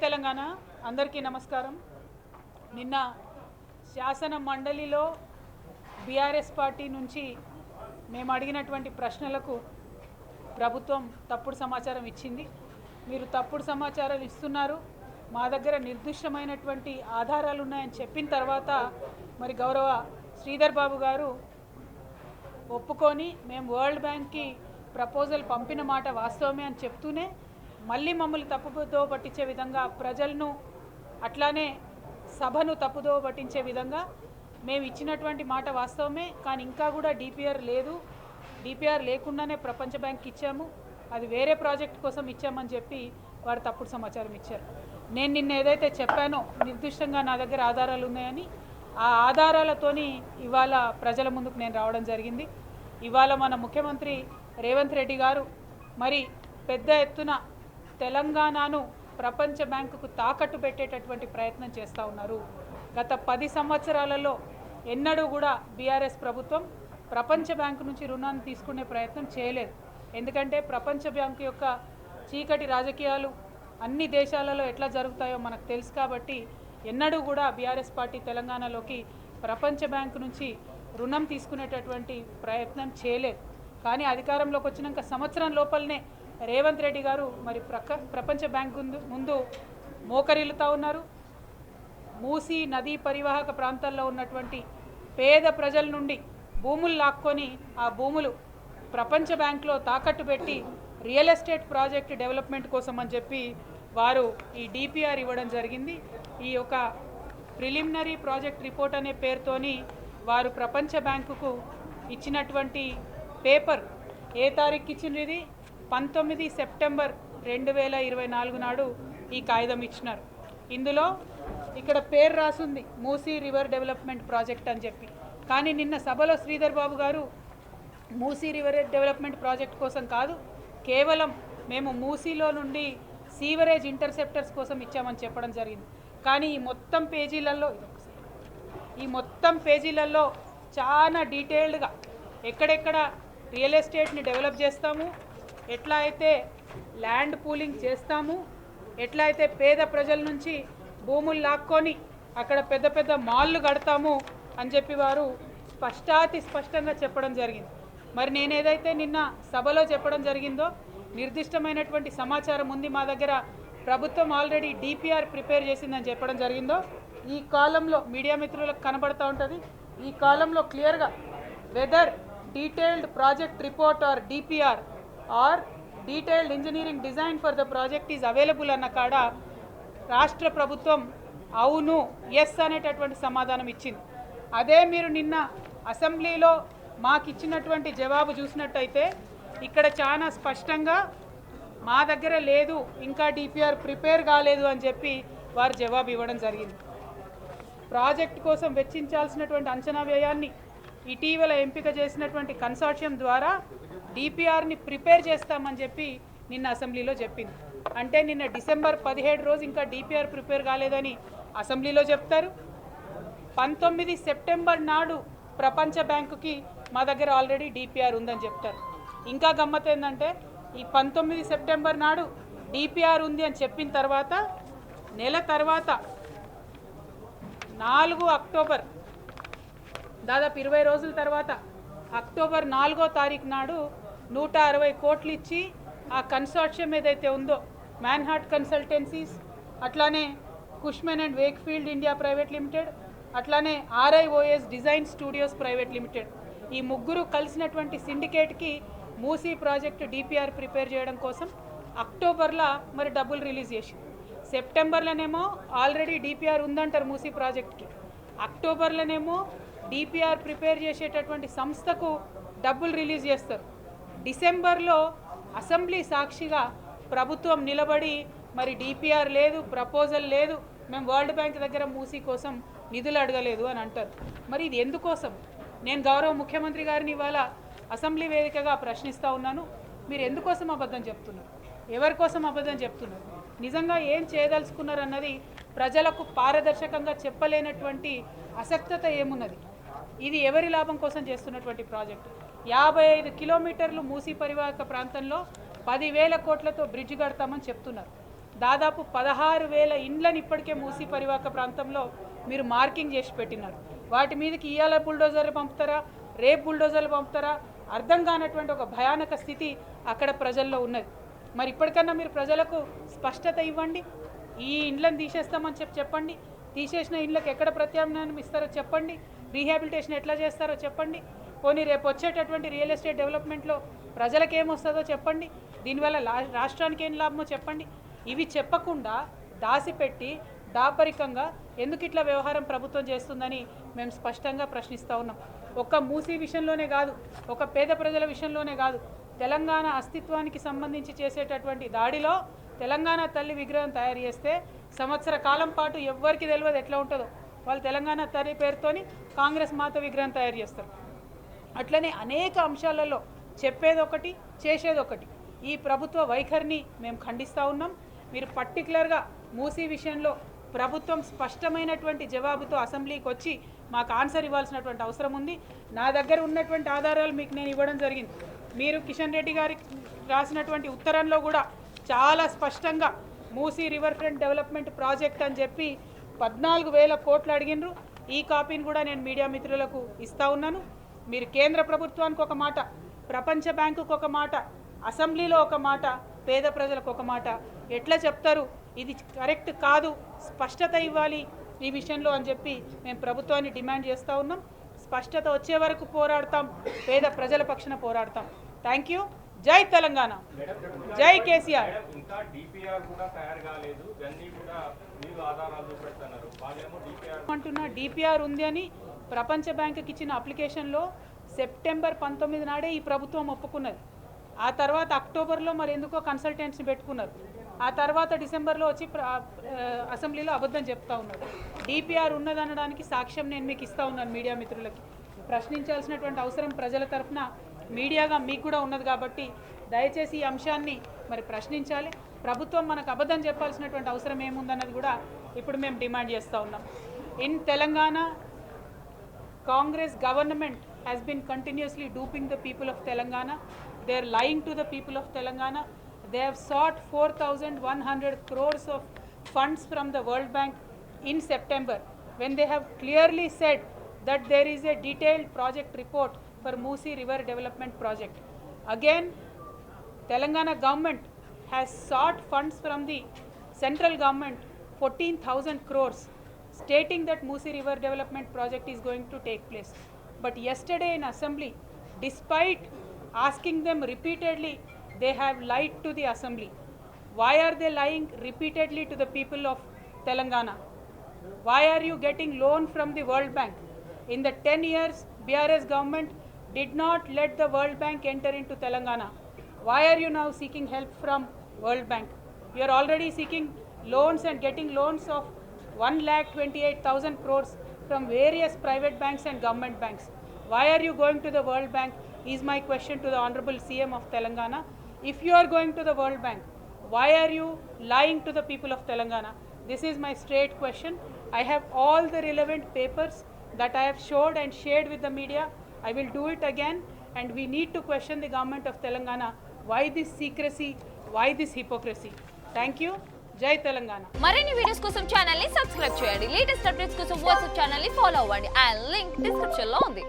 తెలంగాణ అందరికీ నమస్కారం. నిన్న శాసన మండలిలో బీఆర్ఎస్ పార్టీ నుంచి మేము అడిగినటువంటి ప్రశ్నలకు ప్రభుత్వం తప్పుడు సమాచారం ఇచ్చింది. మీరు తప్పుడు సమాచారం ఇస్తున్నారు, మా దగ్గర నిర్దిష్టమైనటువంటి ఆధారాలు ఉన్నాయని చెప్పిన తర్వాత మరి గౌరవ శ్రీధర్ బాబు గారు ఒప్పుకొని మేము వరల్డ్ బ్యాంక్కి ప్రపోజల్ పంపిన మాట వాస్తవమే అని చెప్తూనే మళ్ళీ మమ్మల్ని తప్పుదో పట్టించే విధంగా, ప్రజలను అట్లానే సభను తప్పుదో పట్టించే విధంగా మేము ఇచ్చినటువంటి మాట వాస్తవమే, కానీ ఇంకా కూడా డిపిఆర్ లేదు, డిపిఆర్ లేకుండానే ప్రపంచ బ్యాంక్ ఇచ్చాము, అది వేరే ప్రాజెక్ట్ కోసం ఇచ్చామని చెప్పి వారు తప్పుడు సమాచారం ఇచ్చారు. నేను నిన్న ఏదైతే చెప్పానో నిర్దిష్టంగా నా దగ్గర ఆధారాలు ఉన్నాయని, ఆ ఆధారాలతోని ఇవాళ ప్రజల ముందుకు నేను రావడం జరిగింది. ఇవాళ మన ముఖ్యమంత్రి రేవంత్ రెడ్డి గారు మరి పెద్ద ఎత్తున తెలంగాణను ప్రపంచ బ్యాంకుకు తాకట్టు పెట్టేటటువంటి ప్రయత్నం చేస్తూ ఉన్నారు. గత 10 సంవత్సరాలలో ఎన్నడూ కూడా బీఆర్ఎస్ ప్రభుత్వం ప్రపంచ బ్యాంకు నుంచి రుణాన్ని తీసుకునే ప్రయత్నం చేయలేదు. ఎందుకంటే ప్రపంచ బ్యాంకు యొక్క చీకటి రాజకీయాలు అన్ని దేశాలలో ఎట్లా జరుగుతాయో మనకు తెలుసు. కాబట్టి ఎన్నడూ కూడా బీఆర్ఎస్ పార్టీ తెలంగాణలోకి ప్రపంచ బ్యాంకు నుంచి రుణం తీసుకునేటటువంటి ప్రయత్నం చేయలేదు. కానీ అధికారంలోకి వచ్చినాక సంవత్సరం లోపలనే రేవంత్ రెడ్డి గారు మరి ప్రపంచ బ్యాంక్ ముందు మోకరిల్లుతూ ఉన్నారు. మూసీ నదీ పరివాహక ప్రాంతాల్లో ఉన్నటువంటి పేద ప్రజల నుండి భూములు లాక్కొని ఆ భూములు ప్రపంచ బ్యాంకులో తాకట్టు పెట్టి రియల్ ఎస్టేట్ ప్రాజెక్ట్ డెవలప్మెంట్ కోసం అని చెప్పి వారు ఈ డిపిఆర్ ఇవ్వడం జరిగింది. ఈ యొక్క ప్రిలిమినరీ ప్రాజెక్ట్ రిపోర్ట్ అనే పేరుతోని వారు ప్రపంచ బ్యాంకుకు ఇచ్చినటువంటి పేపర్ ఏ తారీఖు ఇచ్చింది? ఇది 19 సెప్టెంబర్ 2024 నాడు ఈ కాగితం ఇచ్చినారు. ఇందులో ఇక్కడ పేరు రాసుంది మూసీ రివర్ డెవలప్మెంట్ ప్రాజెక్ట్ అని చెప్పి. కానీ నిన్న సభలో శ్రీధర్ బాబు గారు మూసీ రివర్ డెవలప్మెంట్ ప్రాజెక్ట్ కోసం కాదు, కేవలం మేము మూసీలో నుండి సీవరేజ్ ఇంటర్సెప్టర్స్ కోసం ఇచ్చామని చెప్పడం జరిగింది. కానీ ఈ మొత్తం పేజీలలో చాలా డీటెయిల్డ్గా ఎక్కడెక్కడ రియల్ ఎస్టేట్ని డెవలప్ చేస్తాము, ఎట్లా అయితే ల్యాండ్ పూలింగ్ చేస్తాము, ఎట్లా అయితే పేద ప్రజల నుంచి భూములు లాక్కొని అక్కడ పెద్ద పెద్ద మాల్లు కడతాము అని చెప్పి వారు స్పష్టంగా చెప్పడం జరిగింది. మరి నేను ఏదైతే నిన్న సభలో చెప్పడం జరిగిందో నిర్దిష్టమైనటువంటి సమాచారం ఉంది మా దగ్గర, ప్రభుత్వం ఆల్రెడీ డిపిఆర్ ప్రిపేర్ చేసిందని చెప్పడం జరిగిందో ఈ కాలంలో మీడియా మిత్రులకు కనబడుతూ ఉంటుంది. ఈ కాలంలో క్లియర్గా whether detailed project report or DPR or detailed engineering design for the project is available అన్న కాడ రాష్ట్ర ప్రభుత్వం అవును ఎస్ అనేటటువంటి సమాధానం ఇచ్చింది. అదే మీరు నిన్న అసెంబ్లీలో మాకు ఇచ్చినటువంటి జవాబు చూసినట్టయితే ఇక్కడ చాలా స్పష్టంగా మా దగ్గర లేదు, ఇంకా డిపిఆర్ ప్రిపేర్ కాలేదు అని చెప్పి వారు జవాబు ఇవ్వడం జరిగింది. ప్రాజెక్ట్ కోసం వెచ్చించాల్సినటువంటి అంచనా వ్యయాన్ని ఇటీవల ఎంపిక చేసినటువంటి కన్సార్షియం ద్వారా డిపిఆర్ని ప్రిపేర్ చేస్తామని చెప్పి నిన్న అసెంబ్లీలో చెప్పింది. అంటే నిన్న డిసెంబర్ 17 రోజు ఇంకా డిపిఆర్ ప్రిపేర్ కాలేదని అసెంబ్లీలో చెప్తారు. 19 సెప్టెంబర్ నాడు ప్రపంచ బ్యాంకుకి మా దగ్గర ఆల్రెడీ డిపిఆర్ ఉందని చెప్తారు. ఇంకా గమ్మత్ ఏంటంటే ఈ 19 సెప్టెంబర్ నాడు డిపిఆర్ ఉంది అని చెప్పిన తర్వాత నెల తర్వాత 4 అక్టోబర్, దాదాపు 20 రోజుల తర్వాత అక్టోబర్ 4వ తారీఖు నాడు 160 కోట్లు ఇచ్చి ఆ కన్సార్షియం ఏదైతే ఉందో మ్యాన్హాట్ కన్సల్టెన్సీస్, అట్లానే Cushman and Wakefield India private limited, అట్లానే RIOS design studios private limited, ఈ ముగ్గురు కలిసినటువంటి సిండికేట్కి మూసీ ప్రాజెక్ట్ డిపిఆర్ ప్రిపేర్ చేయడం కోసం అక్టోబర్లో మరి డబ్బులు రిలీజ్ చేసింది. సెప్టెంబర్లోనేమో ఆల్రెడీ డిపిఆర్ ఉందంటారు మూసీ ప్రాజెక్ట్కి, అక్టోబర్లోనేమో డిపిఆర్ ప్రిపేర్ చేసేటటువంటి సంస్థకు డబ్బులు రిలీజ్ చేస్తారు. డిసెంబర్లో అసెంబ్లీ సాక్షిగా ప్రభుత్వం నిలబడి మరి డిపిఆర్ లేదు, ప్రపోజల్ లేదు, మేము వరల్డ్ బ్యాంక్ దగ్గర మూసీ కోసం నిధులు అడగలేదు అని అంటారు. మరి ఇది ఎందుకోసం? నేను గౌరవ ముఖ్యమంత్రి గారిని ఇవాళ అసెంబ్లీ వేదికగా ప్రశ్నిస్తూ ఉన్నాను. మీరు ఎందుకోసం అబద్ధం చెప్తున్నారు? ఎవరి కోసం అబద్ధం చెప్తున్నారు? నిజంగా ఏం చేయదలుచుకున్నారు అన్నది ప్రజలకు పారదర్శకంగా చెప్పలేనటువంటి అసక్తత ఏమున్నది? ఇది ఎవరి లాభం కోసం చేస్తున్నటువంటి ప్రాజెక్టు? 55 కిలోమీటర్లు మూసీ పరివాహక ప్రాంతంలో 10,000 కోట్లతో బ్రిడ్జ్ కడతామని చెప్తున్నారు. దాదాపు 16,000 ఇండ్లను ఇప్పటికే మూసీ పరివాహక ప్రాంతంలో మీరు మార్కింగ్ చేసి పెట్టినారు. వాటి మీదకి ఇవాళ బుల్డోజర్లు పంపుతారా, రేపు బుల్డోజర్లు పంపుతారా అర్థం కానటువంటి ఒక భయానక స్థితి అక్కడ ప్రజల్లో ఉన్నది. మరి ఇప్పటికన్నా మీరు ప్రజలకు స్పష్టత ఇవ్వండి. ఈ ఇండ్లను తీసేస్తామని చెప్పండి. తీసేసిన ఇండ్లకు ఎక్కడ ప్రత్యామ్నాయం ఇస్తారో చెప్పండి. రీహాబిలిటేషన్ ఎట్లా చేస్తారో చెప్పండి. పోనీ రేపు వచ్చేటటువంటి రియల్ ఎస్టేట్ డెవలప్మెంట్లో ప్రజలకు ఏమొస్తుందో చెప్పండి. దీనివల్ల రాష్ట్రానికి ఏం లాభమో చెప్పండి. ఇవి చెప్పకుండా దాసిపెట్టి దాపరికంగా ఎందుకు ఇట్లా వ్యవహారం ప్రభుత్వం చేస్తుందని మేము స్పష్టంగా ప్రశ్నిస్తూ ఉన్నాం. ఒక్క మూసీ విషయంలోనే కాదు, ఒక పేద ప్రజల విషయంలోనే కాదు, తెలంగాణ అస్తిత్వానికి సంబంధించి చేసేటటువంటి దాడిలో తెలంగాణ తల్లి విగ్రహం తయారు చేస్తే సంవత్సర కాలం పాటు ఎవ్వరికి తెలియదు ఎట్లా ఉంటుందో. వాళ్ళు తెలంగాణ తల్లి పేరుతోని కాంగ్రెస్ మాత విగ్రహం తయారు చేస్తారు. అట్లనే అనేక అంశాలలో చెప్పేదొకటి చేసేదొకటి. ఈ ప్రభుత్వ వైఖరిని మేము ఖండిస్తూ ఉన్నాం. మీరు పర్టికులర్గా మూసీ విషయంలో ప్రభుత్వం స్పష్టమైనటువంటి జవాబుతో అసెంబ్లీకి వచ్చి మాకు ఆన్సర్ ఇవ్వాల్సినటువంటి అవసరం ఉంది. నా దగ్గర ఉన్నటువంటి ఆధారాలు మీకు నేను ఇవ్వడం జరిగింది. మీరు కిషన్ రెడ్డి గారికి రాసినటువంటి ఉత్తరంలో కూడా చాలా స్పష్టంగా Musi river front development project అని చెప్పి 14,000 కోట్లు అడిగినరు. ఈ కాపీని కూడా నేను మీడియా మిత్రులకు ఇస్తూ ఉన్నాను. మీరు కేంద్ర ప్రభుత్వానికి ఒక మాట, ప్రపంచ బ్యాంకుకు ఒక మాట, అసెంబ్లీలో ఒక మాట, పేద ప్రజలకు ఒక మాట ఎట్లా చెప్తారు? ఇది కరెక్ట్ కాదు, స్పష్టత ఇవ్వాలి ఈ విషయంలో అని చెప్పి మేము ప్రభుత్వాన్ని డిమాండ్ చేస్తూ ఉన్నాం. స్పష్టత వచ్చే వరకు పోరాడతాం, పేద ప్రజల పక్షాన పోరాడతాం. Thank you. జై తెలంగాణ, జై కేసీఆర్. అంటున్నా డిపిఆర్ ఉంది అని ప్రపంచ బ్యాంకుకి ఇచ్చిన అప్లికేషన్లో సెప్టెంబర్ 19 నాడే ఈ ప్రభుత్వం ఒప్పుకున్నది. ఆ తర్వాత అక్టోబర్లో మరి ఎందుకో కన్సల్టెంట్స్ని పెట్టుకున్నారు. ఆ తర్వాత డిసెంబర్లో వచ్చి అసెంబ్లీలో అబద్ధం చెప్తా ఉన్నారు. డిపిఆర్ ఉన్నదనడానికి సాక్ష్యం నేను మీకు ఇస్తూ ఉన్నాను. మీడియా మిత్రులకి ప్రశ్నించాల్సినటువంటి అవసరం ప్రజల తరఫున మీడియాగా మీకు కూడా ఉన్నది కాబట్టి దయచేసి ఈ అంశాన్ని మరి ప్రశ్నించాలి. ప్రభుత్వం మనకు అబద్ధం చెప్పాల్సినటువంటి అవసరం ఏముందన్నది కూడా ఇప్పుడు మేము డిమాండ్ చేస్తూ ఉన్నాం. In Telangana, Congress government has been continuously duping the people of Telangana. They are lying to the people of Telangana. They have sought 4,100 crores of funds from the World Bank in September, when they have clearly said that there is a detailed project report for Moosi River Development Project. Again, Telangana government has sought funds from the central government 14,000 crores, stating that Moosi River Development Project is going to take place. But yesterday in Assembly, despite asking them repeatedly, they have lied to the Assembly. Why are they lying repeatedly to the people of Telangana? Why are you getting loan from the World Bank? In the 10 years, BRS government did not let the World Bank enter into Telangana. Why are you now seeking help from World Bank? You are already seeking loans and getting loans of 1,28,000 crores from various private banks and government banks. Why are you going to the World Bank is my question to the Honorable CM of Telangana. If you are going to the World Bank, why are you lying to the people of Telangana? This is my straight question. I have all the relevant papers that I have showed and shared with the media. I will do it again, and we need to question the government of Telangana. Why this secrecy? Why this hypocrisy? Thank you. జై తెలంగాణ. మరిన్ని videos కోసం channel ని subscribe చేయండి. Latest updates కోసం WhatsApp channel ని follow అవ్వండి. ఆ link description లో ఉంది.